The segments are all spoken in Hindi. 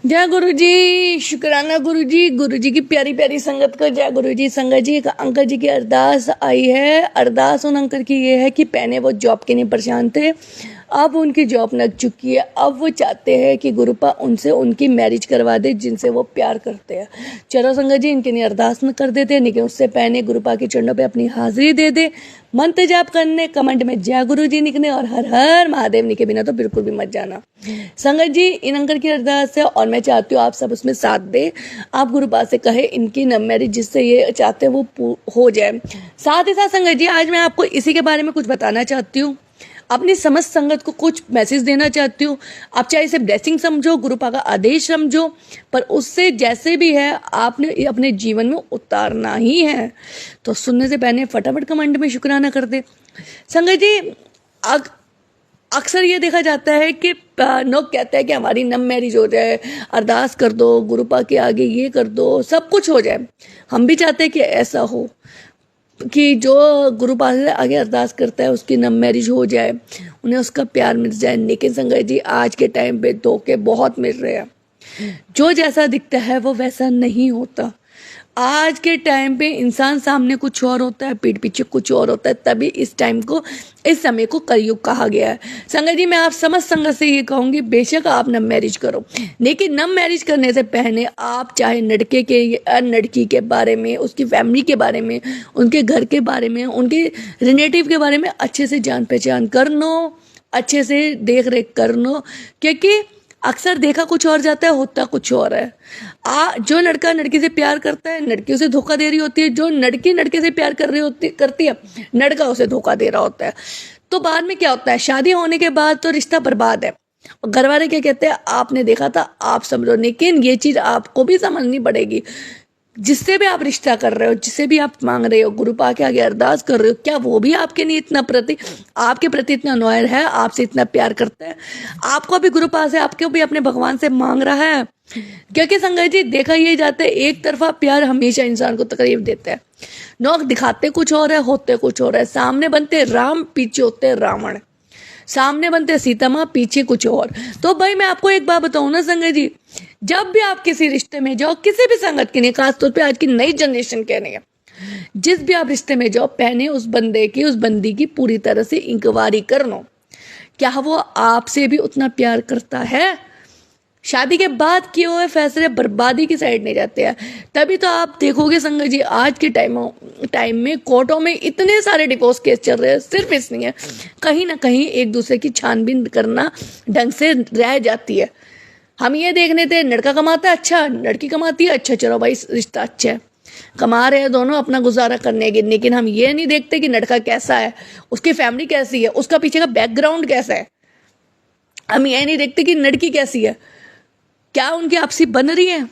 जय गुरु जी। शुक्राना गुरु जी की प्यारी प्यारी संगत को जय गुरु जी। संगत जी, एक अंकल जी की अरदास आई है। अरदास उन अंकल की ये है कि पहले वो जॉब के लिए परेशान थे, अब उनकी जॉब लग चुकी है। अब वो चाहते हैं कि गुरुपा उनसे उनकी मैरिज करवा दे जिनसे वो प्यार करते हैं। चलो संगत जी, इनके लिए अरदास न कर देते, लेकिन उससे पहले गुरुपा के चरणों पे अपनी हाजिरी दे दे। मंत्र जाप करने, कमेंट में जय गुरु जी लिखने और हर हर महादेव लिखे बिना तो बिल्कुल भी मत जाना। संगत जी, इन अंकल की अरदास है और मैं चाहती हूँ आप सब उसमें साथ दे। आप गुरुपा से कहे इनकी लव मैरिज जिससे ये चाहते हैं वो हो जाए। साथ ही साथ संगत जी, आज मैं आपको इसी के बारे में कुछ बताना चाहती हूँ। अपनी समस्त संगत को कुछ मैसेज देना चाहती हूँ। आप चाहे इसे ब्लेसिंग समझो, गुरुपा का आदेश समझो, पर उससे जैसे भी है आपने अपने जीवन में उतारना ही है। तो सुनने से पहले फटाफट कमेंट में शुक्राना कर दे। संगत जी, अक्सर ये देखा जाता है कि लोग कहते हैं कि हमारी नम मैरिज हो जाए, अरदास कर दो, गुरुपा के आगे ये कर दो, सब कुछ हो जाए। हम भी चाहते हैं कि ऐसा हो कि जो गुरुपा से आगे अरदास करता है उसकी नम मैरिज हो जाए, उन्हें उसका प्यार मिल जाए। लेकिन संगत जी, आज के टाइम पे धोखे बहुत मिल रहे हैं। जो जैसा दिखता है वो वैसा नहीं होता। आज के टाइम पे इंसान सामने कुछ और होता है, पीठ पीछे कुछ और होता है। तभी इस समय को कलयुग कहा गया है। संगत जी, मैं आप समझ संगत से ये कहूंगी, बेशक आप नम मैरिज करो, लेकिन नम मैरिज करने से पहले आप चाहे लड़के के या लड़की के बारे में, उसकी फैमिली के बारे में, उनके घर के बारे में, उनके रिलेटिव के बारे में अच्छे से जान पहचान कर लो, अच्छे से देख रेख कर लो। क्योंकि अक्सर देखा कुछ और जाता है, होता कुछ और है। जो लड़का लड़की से प्यार करता है, लड़की उसे धोखा दे रही होती है। जो लड़की लड़के से प्यार करती है, लड़का उसे धोखा दे रहा होता है। तो बाद में क्या होता है, शादी होने के बाद तो रिश्ता बर्बाद है। घर वाले क्या कहते हैं, आपने देखा था, आप समझो। लेकिन ये चीज आपको भी समझनी पड़ेगी। जिससे भी आप रिश्ता कर रहे हो, जिसे भी आप मांग रहे हो, गुरुपा के आगे अरदास कर रहे हो, क्या वो भी आपके लिए आपके प्रति इतना लॉयल है, आपसे इतना प्यार करता है? आपको भी गुरुपा से, आपको भी अपने भगवान से मांग रहा है? क्योंकि संगत जी, देखा ये जाता है, एक तरफा प्यार हमेशा इंसान को तकलीफ देता है। लोग दिखाते कुछ और है, होते कुछ और है। सामने बनते राम, पीछे होते रावण। सामने बनते सीता माँ, पीछे कुछ और। तो भाई मैं आपको एक बात बताऊं ना संगत जी, जब भी आप किसी रिश्ते में जाओ, किसी भी संगत के लिए, खासतौर पे आज की नई जनरेशन के लिए, जिस भी आप रिश्ते में जाओ, पहले उस बंदे की, उस बंदी की पूरी तरह से इंक्वायरी कर लो। क्या वो आपसे भी उतना प्यार करता है? शादी के बाद किए हुए फैसले बर्बादी की साइड नहीं जाते हैं। तभी तो आप देखोगे संगत जी, आज के टाइम में कोर्टों में इतने सारे डिवोर्स केस चल रहे हैं। सिर्फ इसलिए कहीं ना कहीं एक दूसरे की छानबीन करना ढंग से रह जाती है। हम ये देखने थे, लड़का कमाता है अच्छा, लड़की कमाती है अच्छा, चलो भाई रिश्ता अच्छा है, कमा रहे हैं दोनों अपना गुजारा करने के। लेकिन हम ये नहीं देखते कि लड़का कैसा है, उसकी फैमिली कैसी है, उसका पीछे का बैकग्राउंड कैसा है। हम ये नहीं देखते कि लड़की कैसी है, क्या उनकी आपसी बन रही है।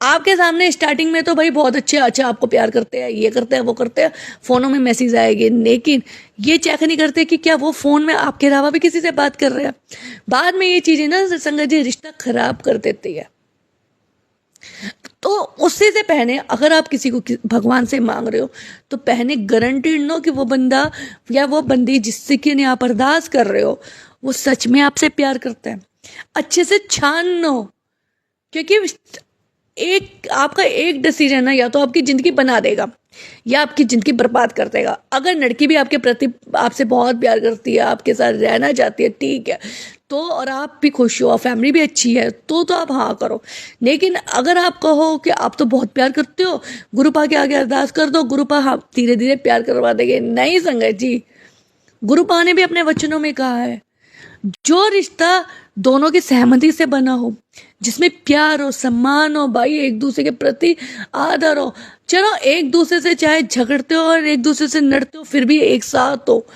आपके सामने स्टार्टिंग में तो भाई बहुत अच्छे, अच्छा आपको प्यार करते हैं, ये करते हैं, वो करते हैं, फोनों में मैसेज आएंगे, लेकिन ये चेक नहीं करते कि क्या वो फोन में आपके अलावा भी किसी से बात कर रहे हैं। बाद में ये चीजें ना संगत जी रिश्ता खराब कर देती है। तो उससे से पहले अगर आप किसी को भगवान से मांग रहे हो, तो पहले गारंटीड लो कि वो बंदा या वो बंदी जिससे कि आप अरदास कर रहे हो, वो सच में आपसे प्यार करते हैं। अच्छे से छान लो, क्योंकि आपका एक डिसीजन ना या तो आपकी जिंदगी बना देगा या आपकी जिंदगी बर्बाद कर देगा। अगर लड़की भी आपके प्रति आपसे बहुत प्यार करती है, आपके साथ रहना चाहती है, ठीक है, तो और आप भी खुश हो, फैमिली भी अच्छी है, तो आप हाँ करो। लेकिन अगर आप कहो कि आप तो बहुत प्यार करते हो, गुरुपा के आगे अरदास कर दो, गुरुपा हाँ धीरे धीरे प्यार करवा देंगे, नहीं संगत जी। गुरुपा ने भी अपने वचनों में कहा है, जो रिश्ता दोनों की सहमति से बना हो, जिसमें प्यार हो, सम्मान हो, भाई एक दूसरे के प्रति आदर हो, चलो एक दूसरे से चाहे झगड़ते हो और एक दूसरे से लड़ते हो, फिर भी एक साथ हो,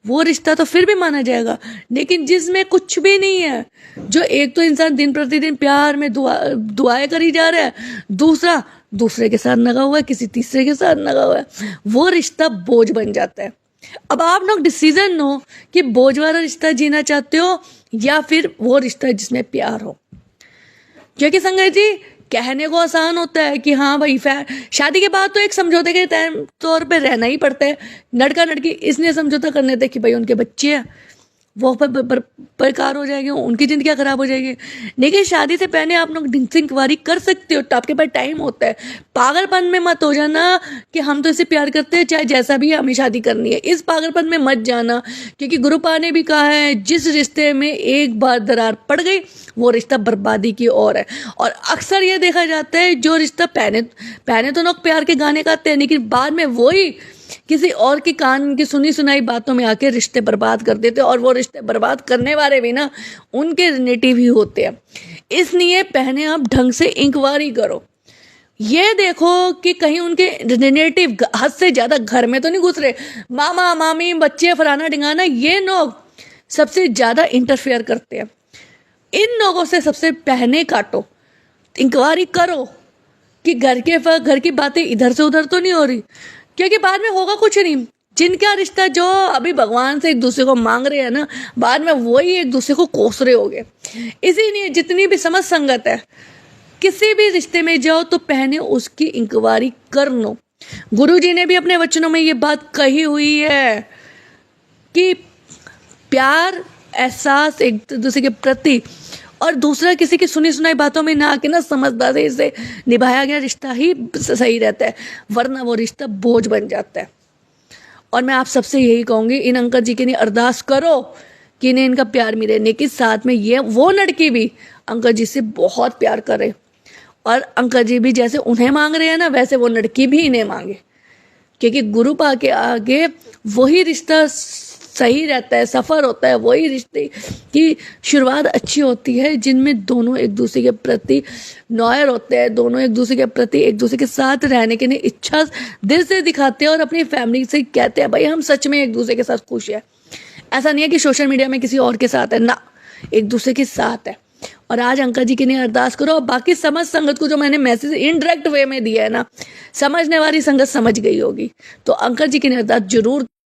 वो रिश्ता तो फिर भी माना जाएगा। लेकिन जिसमें कुछ भी नहीं है, जो एक तो इंसान दिन प्रतिदिन प्यार में दुआएं करी जा रहा है, दूसरा दूसरे के साथ लगा हुआ है, किसी तीसरे के साथ लगा हुआ है, वो रिश्ता बोझ बन जाता है। अब आप लोग डिसीजन लो कि बोझ वाला रिश्ता जीना चाहते हो या फिर वो रिश्ता जिसमें प्यार हो। क्योंकि संगत जी, कहने को आसान होता है कि हाँ भाई शादी के बाद तो एक समझौते के तौर पे रहना ही पड़ता है। लड़का लड़की इसलिए समझौता करने थे कि भाई उनके बच्चे हैं, वो बेकार हो जाएंगे, उनकी जिंदगी खराब हो जाएगी। लेकिन शादी से पहले आप लोग ढंग से इंक्वायरी कर सकते हो, तो आपके पास टाइम होता है। पागलपन में मत हो जाना कि हम तो इसे प्यार करते हैं, चाहे जैसा भी है हमें शादी करनी है, इस पागलपन में मत जाना। क्योंकि गुरुपा ने भी कहा है, जिस रिश्ते में एक बार दरार पड़ गई वो रिश्ता बर्बादी की ओर है। और अक्सर ये देखा जाता है, जो रिश्ता पहले तो लोग प्यार के गाने गाते हैं, लेकिन बाद में वही किसी और की कान की सुनी सुनाई बातों में आके रिश्ते बर्बाद कर देते हैं। और वो रिश्ते बर्बाद करने वाले भी ना उनके रिलेटिव ही होते हैं। इसलिए पहले आप ढंग से इंक्वायरी करो, ये देखो कि कहीं उनके रिलेटिव हद से ज़्यादा घर में तो नहीं घुस रहे। मामा मामी बच्चे फलाना ढिंगाना, ये लोग सबसे ज़्यादा इंटरफेयर करते हैं। इन लोगों से सबसे पहले काटो, इंक्वायरी करो कि घर की बातें इधर से उधर तो नहीं हो रही, क्योंकि बाद में होगा कुछ नहीं। जिनका रिश्ता जो अभी भगवान से एक दूसरे को मांग रहे हैं ना, बाद में वही एक दूसरे को कोस रहे होंगे। इसीलिए जितनी भी समझ संगत है, किसी भी रिश्ते में जाओ तो पहले उसकी इंक्वायरी कर लो। गुरुजी ने भी अपने वचनों में ये बात कही हुई है कि प्यार, एहसास एक दूसरे के प्रति, और दूसरा किसी की सुनी सुनाई बातों में ना आके ना समझदारी से निभाया गया रिश्ता ही सही रहता है, वरना वो रिश्ता बोझ बन जाता है। और मैं आप सबसे यही कहूँगी, इन अंकल जी के लिए अरदास करो कि इन्हें इनका प्यार मिले, लेकिन साथ में ये वो लड़की भी अंकल जी से बहुत प्यार करे, और अंकल जी भी जैसे उन्हें मांग रहे हैं ना, वैसे वो लड़की भी इन्हें मांगे। क्योंकि गुरुपा के आगे वही रिश्ता सही रहता है, सफ़र होता है, वही रिश्ते की शुरुआत अच्छी होती है जिनमें दोनों एक दूसरे के प्रति लॉयल होते हैं, दोनों एक दूसरे के प्रति एक दूसरे के साथ रहने के लिए इच्छा दिल से दिखाते हैं, और अपनी फैमिली से कहते हैं भाई हम सच में एक दूसरे के साथ खुश हैं। ऐसा नहीं है कि सोशल मीडिया में किसी और के साथ है ना, एक दूसरे के साथ है। और आज अंकल जी के लिए अरदास करो। और बाकी समझ संगत को जो मैंने मैसेज इनडायरेक्ट वे में दिया है ना, समझने वाली संगत समझ गई होगी, तो अंकल जी के लिए अरदास जरूर